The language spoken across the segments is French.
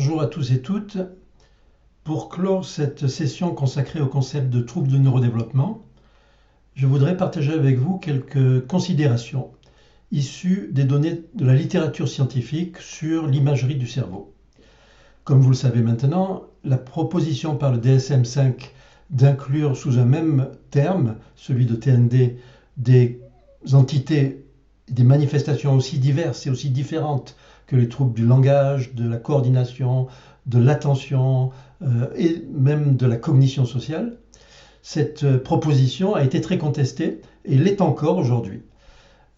Bonjour à tous et toutes. Pour clore cette session consacrée au concept de troubles de neurodéveloppement, je voudrais partager avec vous quelques considérations issues des données de la littérature scientifique sur l'imagerie du cerveau. Comme vous le savez maintenant, la proposition par le DSM-5 d'inclure sous un même terme, celui de TND, des entités, des manifestations aussi diverses et aussi différentes que les troubles du langage, de la coordination, de l'attention et même de la cognition sociale. Cette proposition a été très contestée et l'est encore aujourd'hui.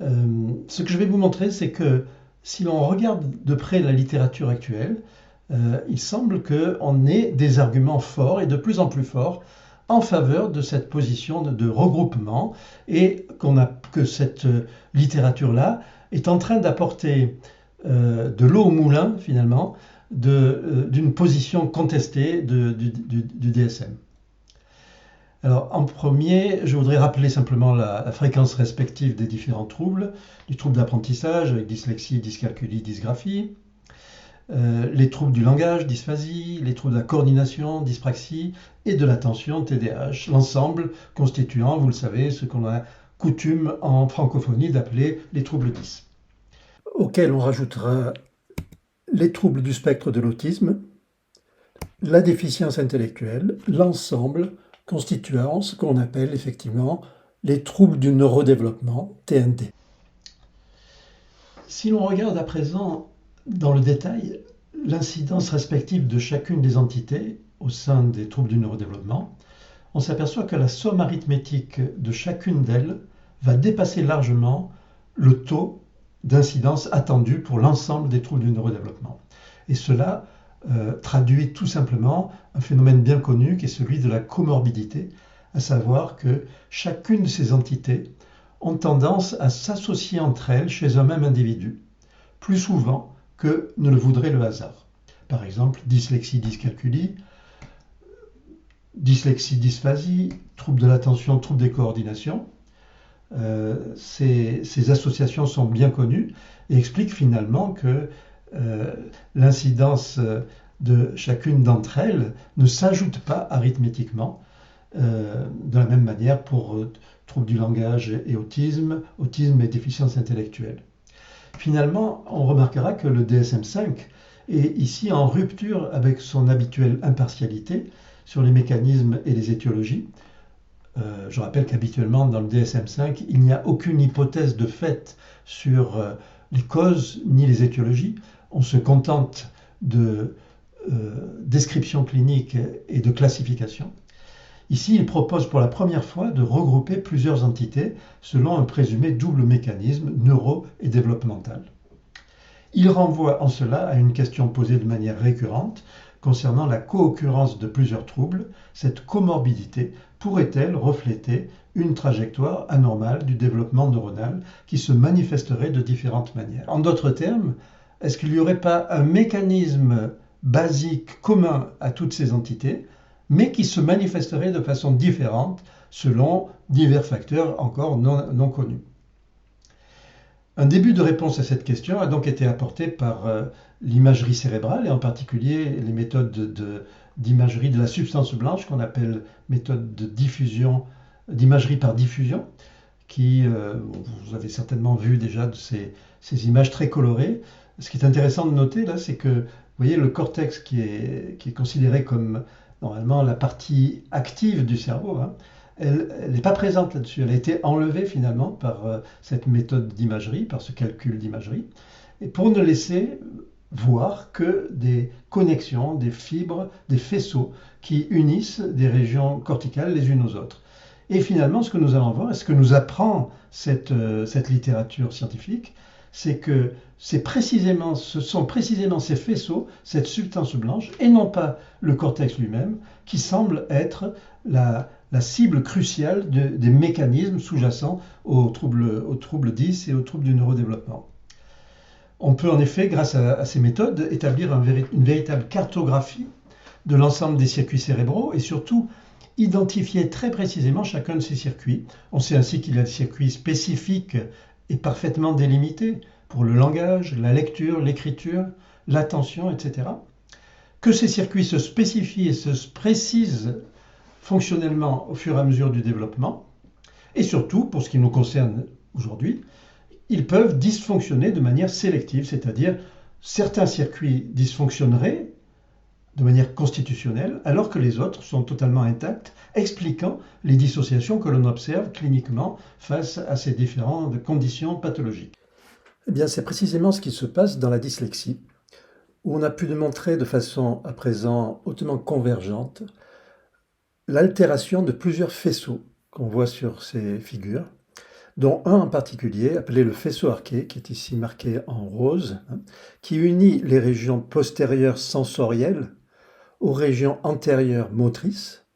Ce que je vais vous montrer, c'est que si l'on regarde de près la littérature actuelle, il semble qu'on ait des arguments forts et de plus en plus forts en faveur de cette position de regroupement et que cette littérature-là est en train d'apporter de l'eau au moulin, finalement, d'une position contestée du DSM. Alors, en premier, je voudrais rappeler simplement la fréquence respective des différents troubles, du trouble d'apprentissage avec dyslexie, dyscalculie, dysgraphie, les troubles du langage, dysphasie, les troubles de la coordination, dyspraxie, et de l'attention, TDAH, l'ensemble constituant, vous le savez, ce qu'on a coutume en francophonie d'appeler les troubles 10. Auxquels on rajoutera les troubles du spectre de l'autisme, la déficience intellectuelle, l'ensemble constituant ce qu'on appelle effectivement les troubles du neurodéveloppement, TND. Si l'on regarde à présent dans le détail l'incidence respective de chacune des entités au sein des troubles du neurodéveloppement, on s'aperçoit que la somme arithmétique de chacune d'elles va dépasser largement le taux d'incidence attendue pour l'ensemble des troubles du neurodéveloppement. Et cela traduit tout simplement un phénomène bien connu qui est celui de la comorbidité, à savoir que chacune de ces entités ont tendance à s'associer entre elles chez un même individu, plus souvent que ne le voudrait le hasard. Par exemple, dyslexie, dyscalculie, dyslexie, dysphasie, troubles de l'attention, troubles des coordinations. Ces associations sont bien connues et expliquent finalement que l'incidence de chacune d'entre elles ne s'ajoute pas arithmétiquement de la même manière pour troubles du langage et autisme et déficience intellectuelle. Finalement, on remarquera que le DSM-5 est ici en rupture avec son habituelle impartialité sur les mécanismes et les étiologies. Je rappelle qu'habituellement, dans le DSM-5, il n'y a aucune hypothèse de fait sur les causes ni les étiologies. On se contente de description clinique et de classification. Ici, il propose pour la première fois de regrouper plusieurs entités selon un présumé double mécanisme neuro- et développemental. Il renvoie en cela à une question posée de manière récurrente concernant la co-occurrence de plusieurs troubles. Cette comorbidité pourrait-elle refléter une trajectoire anormale du développement neuronal qui se manifesterait de différentes manières? En d'autres termes, est-ce qu'il n'y aurait pas un mécanisme basique commun à toutes ces entités, mais qui se manifesterait de façon différente selon divers facteurs encore non connus? Un début de réponse à cette question a donc été apporté par l'imagerie cérébrale et en particulier les méthodes d'imagerie de la substance blanche qu'on appelle méthode de diffusion, d'imagerie par diffusion, qui, vous avez certainement vu déjà de ces images très colorées. Ce qui est intéressant de noter là, c'est que vous voyez le cortex qui est considéré comme normalement la partie active du cerveau, hein, elle n'est pas présente là-dessus. Elle a été enlevée finalement par cette méthode d'imagerie, par ce calcul d'imagerie, et pour ne laisser voir que des connexions, des fibres, des faisceaux qui unissent des régions corticales les unes aux autres. Et finalement, ce que nous allons voir, et ce que nous apprend cette littérature scientifique, c'est que ce sont précisément ces faisceaux, cette substance blanche, et non pas le cortex lui-même, qui semble être la cible cruciale des mécanismes sous-jacents aux troubles 10 et aux troubles du neurodéveloppement. On peut en effet, grâce à ces méthodes, établir une véritable cartographie de l'ensemble des circuits cérébraux et surtout identifier très précisément chacun de ces circuits. On sait ainsi qu'il y a des circuits spécifiques et parfaitement délimités pour le langage, la lecture, l'écriture, l'attention, etc. que ces circuits se spécifient et se précisent fonctionnellement au fur et à mesure du développement, et surtout, pour ce qui nous concerne aujourd'hui, ils peuvent dysfonctionner de manière sélective, c'est-à-dire certains circuits dysfonctionneraient de manière constitutionnelle, alors que les autres sont totalement intacts, expliquant les dissociations que l'on observe cliniquement face à ces différentes conditions pathologiques. Eh bien, c'est précisément ce qui se passe dans la dyslexie, où on a pu démontrer de façon à présent hautement convergente l'altération de plusieurs faisceaux qu'on voit sur ces figures, dont un en particulier, appelé le faisceau arqué, qui est ici marqué en rose, qui unit les régions postérieures sensorielles aux régions antérieures motrices,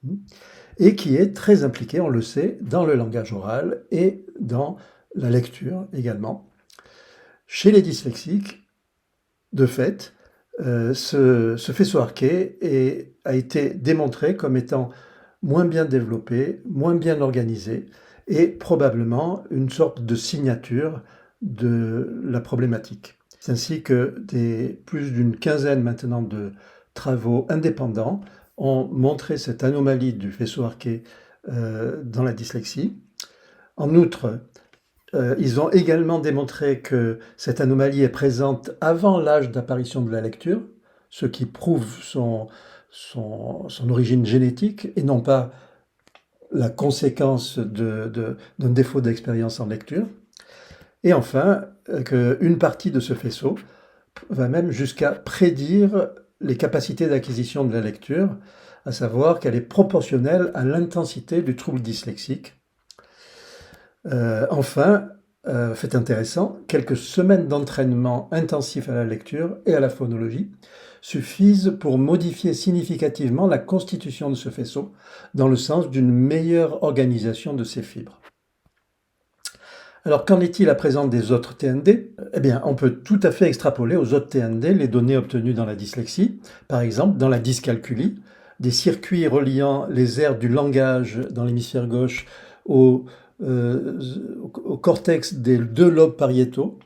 et qui est très impliqué, on le sait, dans le langage oral et dans la lecture également. Chez les dyslexiques, de fait, ce faisceau arqué a été démontré comme étant moins bien développé, moins bien organisé, et probablement une sorte de signature de la problématique. C'est ainsi que plus d'une quinzaine maintenant de travaux indépendants ont montré cette anomalie du faisceau arqué dans la dyslexie. En outre, ils ont également démontré que cette anomalie est présente avant l'âge d'apparition de la lecture, ce qui prouve son origine génétique et non pas la conséquence d'un défaut d'expérience en lecture. Et enfin, qu'une partie de ce faisceau va même jusqu'à prédire les capacités d'acquisition de la lecture, à savoir qu'elle est proportionnelle à l'intensité du trouble dyslexique. Enfin, fait intéressant, quelques semaines d'entraînement intensif à la lecture et à la phonologie suffisent pour modifier significativement la constitution de ce faisceau dans le sens d'une meilleure organisation de ses fibres. Alors, qu'en est-il à présent des autres TND? Eh bien, on peut tout à fait extrapoler aux autres TND les données obtenues dans la dyslexie. Par exemple, dans la dyscalculie, des circuits reliant les aires du langage dans l'hémisphère gauche au cortex des deux lobes pariétaux,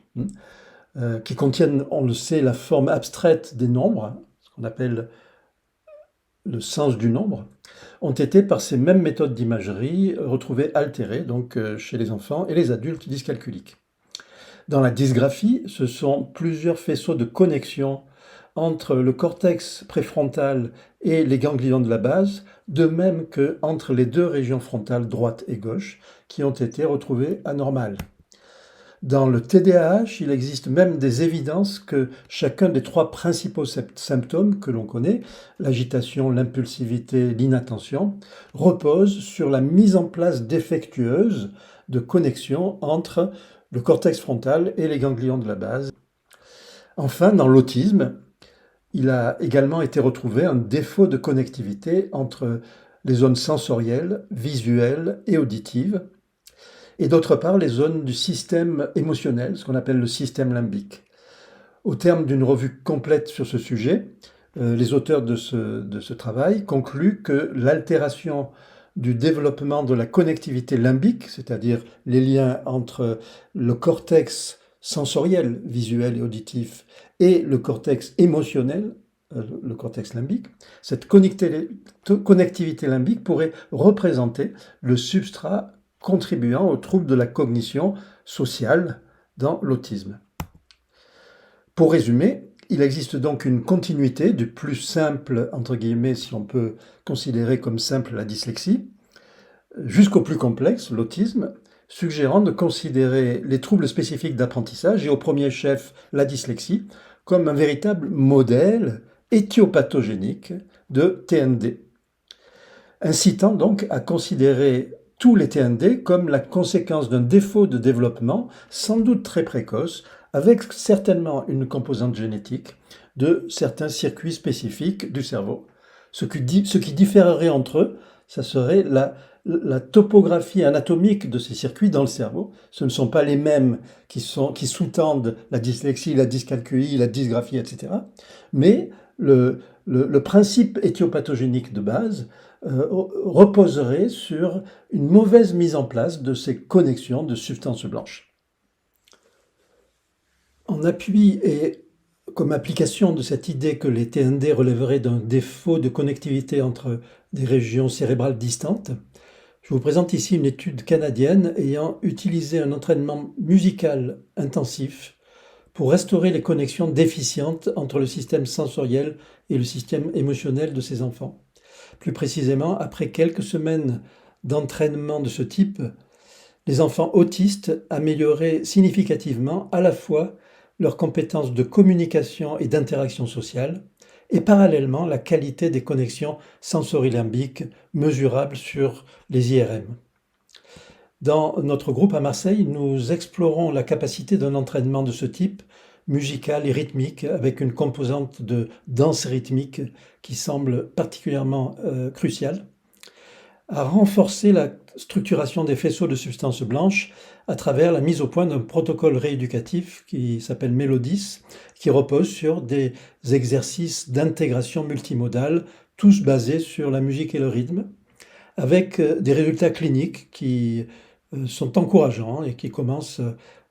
qui contiennent, on le sait, la forme abstraite des nombres, ce qu'on appelle le sens du nombre, ont été, par ces mêmes méthodes d'imagerie, retrouvés altérés donc, chez les enfants et les adultes dyscalculiques. Dans la dysgraphie, ce sont plusieurs faisceaux de connexion entre le cortex préfrontal et les ganglions de la base, de même qu'entre les deux régions frontales droite et gauche, qui ont été retrouvées anormales. Dans le TDAH, il existe même des évidences que chacun des trois principaux symptômes que l'on connaît, l'agitation, l'impulsivité, l'inattention, repose sur la mise en place défectueuse de connexion entre le cortex frontal et les ganglions de la base. Enfin, dans l'autisme, il a également été retrouvé un défaut de connectivité entre les zones sensorielles, visuelles et auditives, et d'autre part les zones du système émotionnel, ce qu'on appelle le système limbique. Au terme d'une revue complète sur ce sujet, les auteurs de ce travail concluent que l'altération du développement de la connectivité limbique, c'est-à-dire les liens entre le cortex sensoriel, visuel et auditif, et le cortex émotionnel, le cortex limbique, cette connectivité limbique pourrait représenter le substrat contribuant aux troubles de la cognition sociale dans l'autisme. Pour résumer, il existe donc une continuité du plus simple, entre guillemets, si on peut considérer comme simple la dyslexie, jusqu'au plus complexe, l'autisme, suggérant de considérer les troubles spécifiques d'apprentissage, et au premier chef la dyslexie, comme un véritable modèle éthiopathogénique de TND, incitant donc à considérer tous les TND comme la conséquence d'un défaut de développement, sans doute très précoce, avec certainement une composante génétique de certains circuits spécifiques du cerveau. Ce qui différerait entre eux, ça serait la topographie anatomique de ces circuits dans le cerveau. Ce ne sont pas les mêmes qui sous-tendent la dyslexie, la dyscalculie, la dysgraphie, etc. Mais le principe éthiopathogénique de base reposerait sur une mauvaise mise en place de ces connexions de substances blanches. En appui et comme application de cette idée que les TND relèveraient d'un défaut de connectivité entre des régions cérébrales distantes, je vous présente ici une étude canadienne ayant utilisé un entraînement musical intensif pour restaurer les connexions déficientes entre le système sensoriel et le système émotionnel de ces enfants. Plus précisément, après quelques semaines d'entraînement de ce type, les enfants autistes amélioraient significativement à la fois leurs compétences de communication et d'interaction sociale, et parallèlement la qualité des connexions sensorilimbiques mesurables sur les IRM. Dans notre groupe à Marseille, nous explorons la capacité d'un entraînement de ce type, musical et rythmique, avec une composante de danse rythmique qui semble particulièrement cruciale, à renforcer la structuration des faisceaux de substances blanches à travers la mise au point d'un protocole rééducatif qui s'appelle Mélodis, qui repose sur des exercices d'intégration multimodale, tous basés sur la musique et le rythme, avec des résultats cliniques qui sont encourageants et qui commencent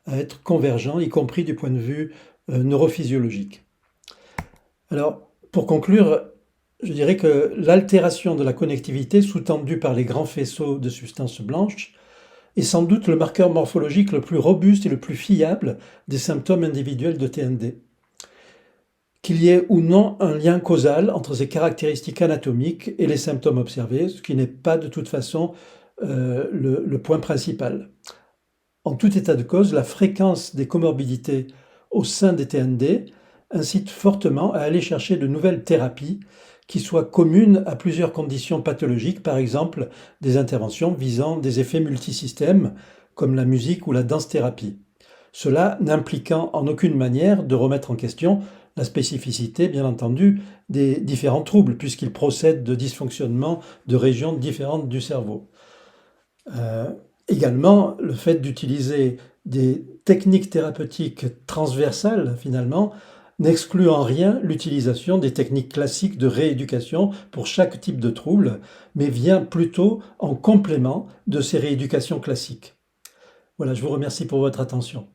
à être convergents, y compris du point de vue neurophysiologique. Alors, pour conclure, je dirais que l'altération de la connectivité sous-tendue par les grands faisceaux de substances blanches est sans doute le marqueur morphologique le plus robuste et le plus fiable des symptômes individuels de TND. Qu'il y ait ou non un lien causal entre ces caractéristiques anatomiques et les symptômes observés, ce qui n'est pas de toute façon le point principal. En tout état de cause, la fréquence des comorbidités au sein des TND incite fortement à aller chercher de nouvelles thérapies qui soient communes à plusieurs conditions pathologiques, par exemple des interventions visant des effets multisystèmes comme la musique ou la danse-thérapie. Cela n'impliquant en aucune manière de remettre en question la spécificité, bien entendu, des différents troubles, puisqu'ils procèdent de dysfonctionnements de régions différentes du cerveau. Également, le fait d'utiliser des techniques thérapeutiques transversales, finalement, n'exclut en rien l'utilisation des techniques classiques de rééducation pour chaque type de trouble, mais vient plutôt en complément de ces rééducations classiques. Voilà, je vous remercie pour votre attention.